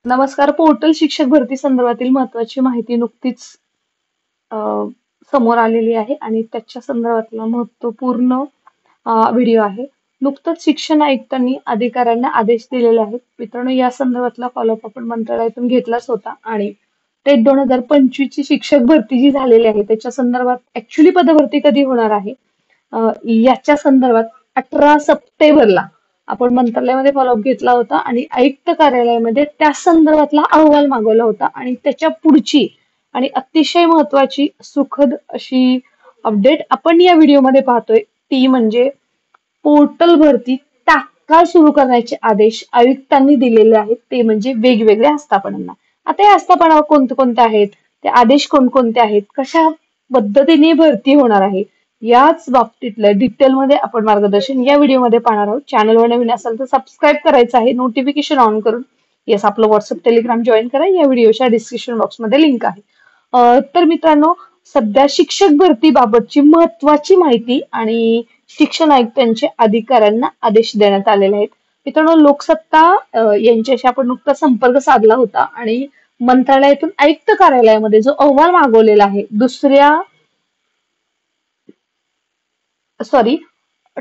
नमस्कार. पोर्टल शिक्षक भरती संदर्भातील महत्त्वाची माहिती नुकतीच अ, समोर आलेली आहे आणि त्याच्या संदर्भातला महत्त्वपूर्ण व्हिडिओ आहे. नुकतंच शिक्षण आयुक्तांनी अधिकाऱ्यांना आदेश दिलेले आहेत. मित्रांनो, या संदर्भातला फॉलोअप आपण मंत्रालयातून घेतलाच होता आणि टेट 2025 ची शिक्षक भरती जी झालेली आहे त्याच्या संदर्भात ऍक्च्युली पदभरती कधी होणार आहे याच्या संदर्भात 18 सप्टेंबरला आपण मंत्रालयामध्ये फॉलोअप घेतला होता आणि आयुक्त कार्यालयामध्ये त्या संदर्भातला अहवाल मागवला होता आणि त्याच्या पुढची आणि अतिशय महत्वाची सुखद अशी अपडेट आपण या व्हिडिओमध्ये पाहतोय. ती म्हणजे पोर्टल भरती तात्काळ सुरू करण्याचे आदेश आयुक्तांनी दिलेले आहेत. ते म्हणजे वेगवेगळ्या आस्थापनांना. आता या आस्थापना कोणते कोणते आहेत, ते आदेश कोणकोणते आहेत, कशा पद्धतीने भरती होणार आहे, याच बाबतीतलं डिटेलमध्ये आपण मार्गदर्शन या व्हिडिओमध्ये पाहणार आहोत. चॅनलवर नवीन असाल तर सबस्क्राईब करायचं आहे, नोटिफिकेशन ऑन करून येस आपलं व्हॉट्सअप टेलिग्राम जॉईन करा. या व्हिडिओच्या डिस्क्रिप्शन बॉक्समध्ये लिंक आहे. तर मित्रांनो, सध्या शिक्षक भरतीबाबतची महत्वाची माहिती आणि शिक्षण आयुक्तांच्या अधिकाऱ्यांना आदेश देण्यात आलेले आहेत. मित्रांनो, लोकसत्ता यांच्याशी आपण नुकताच संपर्क साधला होता आणि मंत्रालयातून आयुक्त कार्यालयामध्ये जो अहवाल मागवलेला आहे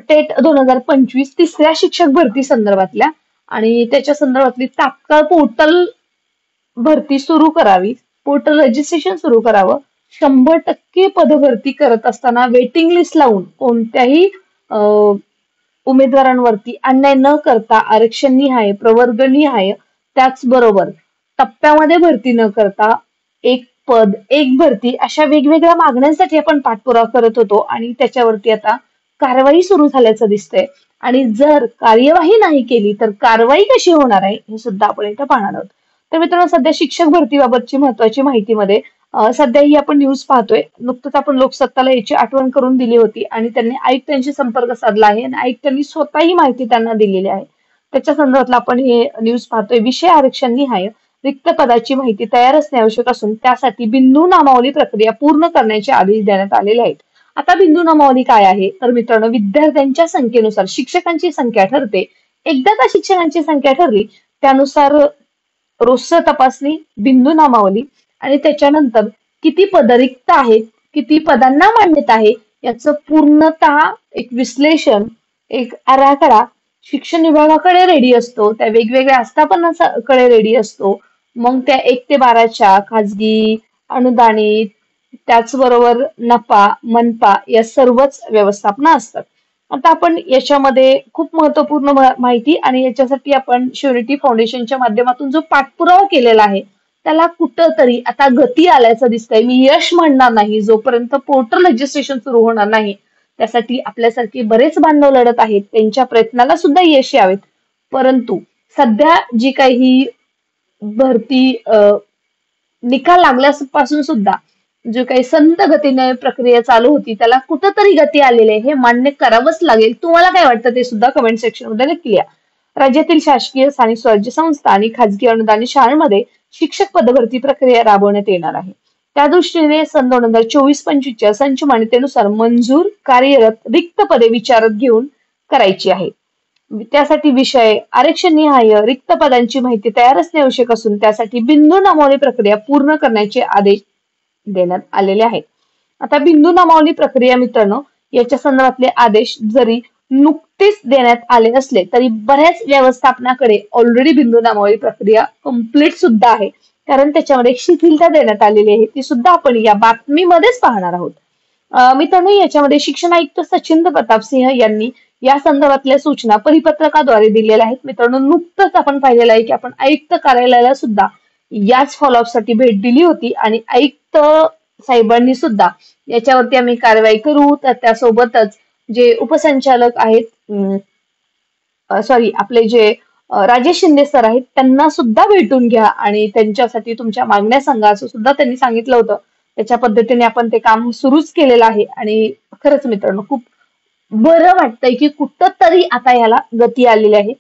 टेट 2025 तिसऱ्या शिक्षक भरती संदर्भातल्या आणि त्याच्या संदर्भातली तात्काळ पोर्टल भरती सुरू करावी, पोर्टल रजिस्ट्रेशन सुरू करावं, 100% पदभरती करत असताना वेटिंग लिस्ट लावून कोणत्याही उमेदवारांवरती अन्याय न करता आरक्षण निहाय, प्रवर्ग निहाय, त्याचबरोबर टप्प्यामध्ये भरती न करता एक पद एक भरती अशा वेगवेगळ्या मागण्यांसाठी आपण पाठपुरावा करत होतो आणि त्याच्यावरती आता कारवाई सुरू झाल्याचं दिसतंय. आणि जर कार्यवाही नाही केली तर कारवाई कशी होणार आहे हे सुद्धा आपण इथं पाहणार आहोत. तर मित्रांनो, सध्या शिक्षक भरतीबाबतची महत्वाची माहितीमध्ये सध्या ही आपण न्यूज पाहतोय. नुकतंच आपण लोकसत्ताला याची आठवण करून दिली होती आणि त्यांनी आयुक्तांशी संपर्क साधला आहे आणि आयुक्तांनी स्वतः ही माहिती त्यांना दिलेली आहे. त्याच्या संदर्भातला आपण हे न्यूज पाहतोय. विषय आरक्षण निहाय रिक्त पदाची माहिती तयार असणे आवश्यक असून त्यासाठी बिंदू नामावली प्रक्रिया पूर्ण करण्याचे आदेश देण्यात आलेले आहेत. आता बिंदू नामावली काय आहे तर मित्रांनो, विद्यार्थ्यांच्या संख्येनुसार शिक्षकांची संख्या ठरते. एकदा का शिक्षकांची संख्या ठरली त्यानुसार रोजचं तपासणी, बिंदू नामावली आणि त्याच्यानंतर किती पद रिक्त आहेत, किती पदांना मान्यता आहे याचं पूर्णतः एक विश्लेषण, एक आराखडा शिक्षण विभागाकडे रेडी असतो, त्या वेगवेगळ्या आस्थापनांकडे रेडी असतो. मग त्या 1 ते 12च्या खाजगी, अनुदानित, त्याचबरोबर नफा, मनपा या सर्वच व्यवस्थापना असतात. आता आपण याच्यामध्ये खूप महत्वपूर्ण माहिती आणि याच्यासाठी आपण श्युरिटी फाउंडेशनच्या माध्यमातून जो पाठपुरावा केलेला आहे त्याला कुठंतरी आता गती आल्याचं दिसतंय. मी यश म्हणणार नाही जोपर्यंत पोर्टल रजिस्ट्रेशन सुरू होणार नाही. त्यासाठी आपल्यासारखे बरेच बांधव लढत आहेत, त्यांच्या प्रयत्नाला सुद्धा यश यावेत. परंतु सध्या जी काही भरती निकाल लागल्यापासून सुद्धा जो काही संत गतीने प्रक्रिया चालू होती त्याला कुठंतरी गती आलेली आहे हे मान्य करावंच लागेल. तुम्हाला काय वाटतं ते सुद्धा कमेंट सेक्शन मध्ये नक्की लिहा. राज्यातील शासकीय, स्थानिक स्वराज्य संस्था आणि खाजगी अनुदानित शाळांमध्ये शिक्षक पदभरती प्रक्रिया राबवण्यात येणार आहे. त्या दृष्टीने सन 2024-25 च्या संच मान्यतेनुसार मंजूर कार्यरत रिक्त पदे विचारात घेऊन करायची आहे. त्यासाठी विषय आरक्षण निहाय रिक्त पदांची माहिती तयार असणे आवश्यक असून त्यासाठी बिंदू नामावली प्रक्रिया पूर्ण करण्याचे आदेश देण्यात आलेले आहेत. आता बिंदू नामावली प्रक्रिया मित्रांनो, याच्या संदर्भातले आदेश जरी नुकतेच देण्यात आले असले तरी बऱ्याच व्यवस्थापनाकडे ऑलरेडी बिंदू नामावली प्रक्रिया कंप्लीट सुद्धा आहे, कारण त्याच्यामध्ये एक शिथिलता देण्यात आलेली आहे. ती सुद्धा आपण या बातमीमध्येच पाहणार आहोत. मित्रांनो, याच्यामध्ये शिक्षण आयुक्त सचिंद्र प्रताप सिंह यांनी या संदर्भातल्या सूचना परिपत्रकाद्वारे दिलेल्या आहेत. मित्रांनो, नुकतंच आपण पाहिलेलं आहे की आपण आयुक्त कार्यालयाला सुद्धा याच फॉलोअप साठी भेट दिली होती आणि आयुक्त साहेबांनी सुद्धा याच्यावरती आम्ही कारवाई करू, तर त्यासोबतच जे उपसंचालक आहेत आपले जे राजेश शिंदे सर आहेत त्यांना सुद्धा भेटून घ्या आणि त्यांच्यासाठी तुमच्या मागण्या सांगा असं सुद्धा त्यांनी सांगितलं होतं. त्याच्या पद्धतीने आपण ते काम सुरूच केलेलं आहे आणि खरंच मित्रांनो खूप बरं वाटतंय की कुठंतरी आता याला गती आलेली आहे.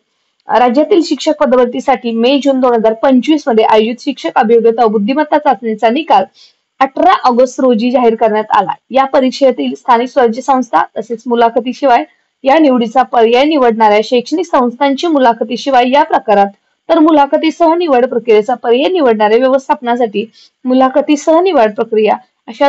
राज्यातील शिक्षक पदभरतीसाठी मे-जून 2025 मध्ये आयोजित शिक्षक अभियोग्यता व बुद्धिमत्ता चाचणीचा निकाल 18 ऑगस्ट रोजी जाहीर करण्यात आला. या परीक्षेतील स्थानिक स्वराज्य संस्था तसेच मुलाखतीशिवाय या निवडीचा पर्याय निवडणाऱ्या शैक्षणिक संस्थांची मुलाखतीशिवाय या प्रकारात तर मुलाखतीसह निवड प्रक्रियेचा पर्याय निवडणारे व्यवस्थापनासाठी मुलाखतीसह निवड प्रक्रिया अशा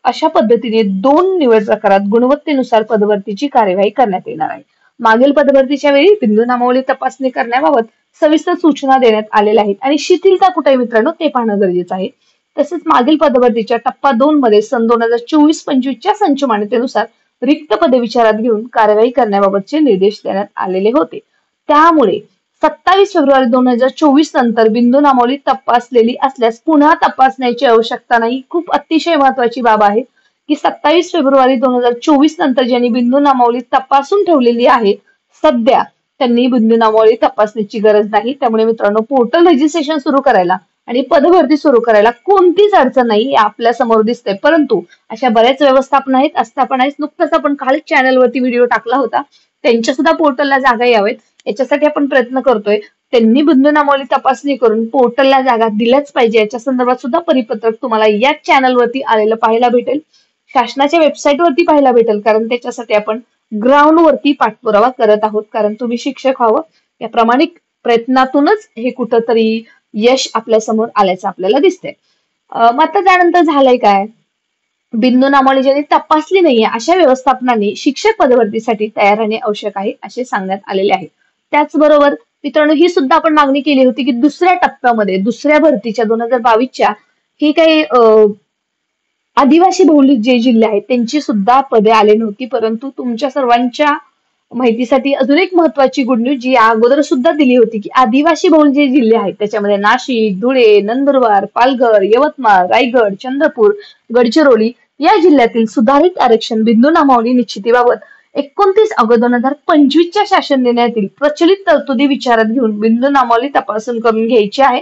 अशा पद्धतीने 2 निवड प्रकारात गुणवत्तेनुसार पदभरतीची कार्यवाही करण्यात येणार आहे. मागील पदभरतीच्या वेळी बिंदू नामावली तपासणी करण्याबाबत सविस्तर सूचना देण्यात आलेल्या आहेत आणि शिथिलता कुठे आहे मित्रांनो ते पाहणं गरजेचं आहे. तसेच मागील पदभरतीच्या टप्पा 2 मध्ये सन 2024-25 संच मान्यतेनुसार रिक्त पदे विचारात घेऊन कार्यवाही करण्याबाबतचे निर्देश देण्यात आलेले होते. त्यामुळे 27 फेब्रुवारी 2024 नंतर बिंदू नामावली तपासलेली असल्यास पुन्हा तपासण्याची आवश्यकता नाही. खूप अतिशय महत्वाची बाब आहे की 27 फेब्रुवारी 2024 नंतर ज्यांनी बिंदू नामावली तपासून ठेवलेली आहे सध्या त्यांनी बिंदू नामावली तपासण्याची गरज नाही. त्यामुळे मित्रांनो पोर्टल रजिस्ट्रेशन सुरू करायला आणि पदभरती सुरू करायला कोणतीच अडचण नाही आपल्या समोर दिसते. परंतु अशा बऱ्याच व्यवस्थापन आहेत आस्थापना आहेत. नुकताच आपण काल चॅनलवरती व्हिडिओ टाकला होता. त्यांच्या सुद्धा पोर्टलला जागा यावेत याच्यासाठी आपण प्रयत्न करतोय. त्यांनी बिंदू नामावली तपासणी करून पोर्टलला जागा दिल्याच पाहिजे याच्या संदर्भात सुद्धा परिपत्रक तुम्हाला याच चॅनलवरती आलेलं पाहायला भेटेल. शासनाच्या वेबसाईटवरती पाहायला भेटेल कारण त्याच्यासाठी आपण ग्राउंड वरती पाठपुरावा करत आहोत. कारण तुम्ही शिक्षक व्हावं या प्रामाणिक प्रयत्नातूनच हे कुठंतरी यश आपल्या समोर आल्याचं आपल्याला दिसतंय. मग आता त्यानंतर झालंय काय बिंदू नामावली ज्यांनी तपासली नाहीये अशा व्यवस्थापनाने शिक्षक पदभरतीसाठी तयार राहणे आवश्यक आहे असे सांगण्यात आलेले आहे. त्याचबरोबर मित्रांनो ही सुद्धा आपण मागणी केली होती की दुसऱ्या टप्प्यामध्ये दुसऱ्या भरतीच्या 2022च्या ही काही आदिवासी बहुल जे जिल्हे आहेत त्यांची सुद्धा पदे आले नव्हती. परंतु तुमच्या सर्वांच्या माहितीसाठी अजून एक महत्वाची गुड न्यूज जी अगोदर सुद्धा दिली होती की आदिवासी बहुल जे जिल्हे आहेत त्याच्यामध्ये नाशिक, धुळे, नंदुरबार, पालघर, यवतमाळ, रायगड, चंद्रपूर, गडचिरोली या जिल्ह्यातील सुधारित आरक्षण बिंदू नामावली निश्चितीबाबत 29 ऑगस्ट 2025च्या शासन निर्णयातील प्रचलित तरतुदी विचारात घेऊन बिंदू नामावली तपासून करून घ्यायची आहे.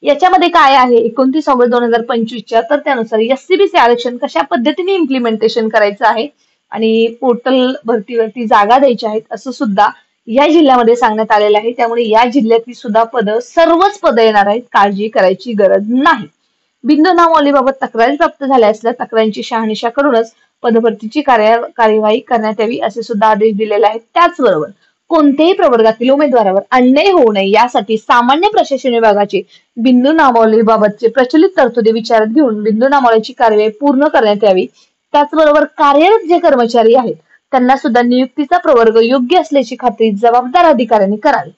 याच्यामध्ये काय आहे 29 ऑगस्ट 2025च्या तर त्यानुसार एससीबीसी आरक्षण कशा पद्धतीने इम्प्लिमेंटेशन करायचं आहे आणि पोर्टल भरतीवरती जागा द्यायच्या आहेत असं सुद्धा या जिल्ह्यामध्ये सांगण्यात आलेलं आहे. त्यामुळे या जिल्ह्यातली सुद्धा पदं सर्वच पदं येणार आहेत. काळजी करायची गरज नाही. बिंदू नामावलीबाबत तक्रारी प्राप्त झाल्या असल्या तक्रारींची शहानिशा करूनच पदभरतीची कार्यवाही करण्यात यावी असे सुद्धा आदेश दिलेले आहेत. त्याचबरोबर कोणत्याही प्रवर्गातील उमेदवारावर अन्याय होऊ नये यासाठी सामान्य प्रशासन विभागाचे बिंदू नामावलीबाबतचे प्रचलित तरतुदी विचारात घेऊन बिंदू नामावलीची कार्यवाही पूर्ण करण्यात यावी. त्याचबरोबर कार्यरत जे कर्मचारी आहेत त्यांना सुद्धा नियुक्तीचा प्रवर्ग योग्य असल्याची खात्री जबाबदार अधिकाऱ्यांनी करावी.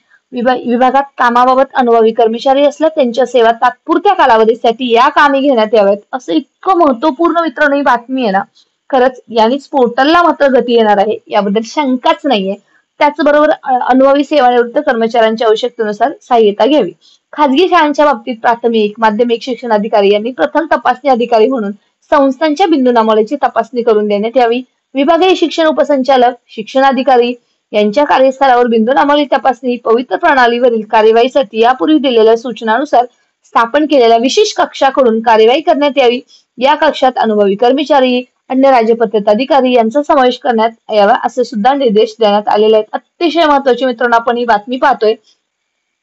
विभागात कामाबाबत अनुभवी कर्मचारी असल्या त्यांच्या सेवा तात्पुरत्या कालावधीसाठी या कामी घेण्यात याव्यात असं इतकं महत्वपूर्ण मित्रांनो ही बातमी आहे ना. खरंच यानेच पोर्टलला मात्र गती येणार आहे याबद्दल शंकाच नाहीये. त्याचबरोबर अनुभवी सेवानिवृत्त कर्मचाऱ्यांच्या आवश्यकतेनुसार सहाय्यता घ्यावी. खाजगी शाळांच्या बाबतीत प्राथमिक माध्यमिक शिक्षण अधिकारी यांनी प्रथम तपासणी अधिकारी म्हणून संस्थांच्या बिंदू नामावलीची तपासणी करून देण्यात यावी. विभागीय शिक्षण उपसंचालक शिक्षणाधिकारी यांच्या कार्यस्थळावर बिंदू नामावली तपासणी पवित्र प्रणालीवरील कार्यवाहीसाठी यापूर्वी दिलेल्या सूचनानुसार स्थापन केलेल्या विशेष कक्षाकडून कार्यवाही करण्यात यावी. या कक्षात अनुभवी कर्मचारी अन्य राजपत्रित अधिकारी यांचा समावेश करण्यात यावा असे सुद्धा निर्देश देण्यात आलेले आहेत. अतिशय महत्वाचे मित्रांनो आपण ही बातमी पाहतोय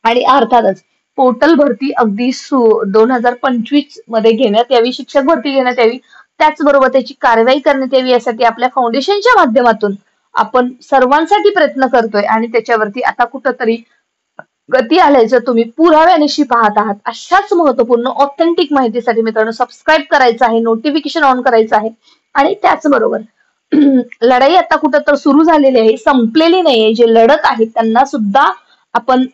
आणि अर्थातच पोर्टल भरती अगदी 2025 मध्ये घेण्यात यावी. शिक्षक भरती घेण्यात यावी. त्याचबरोबर त्याची कार्यवाही करण्यात यावी यासाठी आपल्या फाउंडेशनच्या माध्यमातून आपण सर्वांसाठी प्रयत्न करतोय आणि त्याच्यावरती आता कुठंतरी गती आल्याचं तुम्ही पुराव्यानिशी पाहत आहात. अशाच महत्वपूर्ण ऑथेंटिक माहितीसाठी मित्रांनो सबस्क्राईब करायचं आहे, नोटिफिकेशन ऑन करायचं आहे आणि त्याचबरोबर लढाई आता कुठं तर सुरू झालेली आहे, संपलेली नाहीये. जे लढत आहेत त्यांना सुद्धा आपण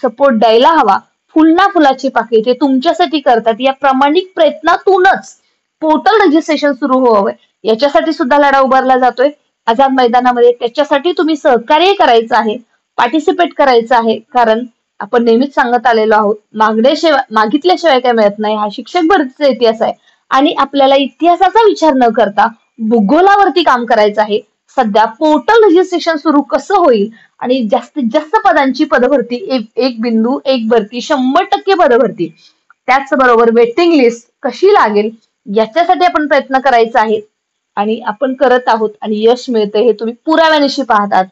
सपोर्ट द्यायला हवा. फुलना फुलाची पाकळी ते तुमच्यासाठी करतात. या प्रामाणिक प्रयत्नातूनच पोर्टल रजिस्ट्रेशन सुरू व्हावं याच्यासाठी सुद्धा लढा उभारला जातोय आझाद मैदानामध्ये. त्याच्यासाठी तुम्ही सहकार्य करायचं आहे, पार्टिसिपेट करायचं आहे. कारण आपण नेहमीच सांगत आलेलो आहोत मागितल्याशिवाय काय मिळत नाही. हा शिक्षक भरतीचा इतिहास आहे आणि आपल्याला इतिहासाचा विचार न करता भूगोलावरती काम करायचं आहे. सध्या पोर्टल रजिस्ट्रेशन सुरू कसं होईल आणि जास्तीत जास्त पदांची पदभरती एक बिंदू एक भरती 100% पदभरती त्याचबरोबर वेटिंग लिस्ट कशी लागेल याच्यासाठी आपण प्रयत्न करायचा आहे आणि आपण करत आहोत आणि यश मिळतंय हे तुम्ही पुराव्यानिशी पाहतात.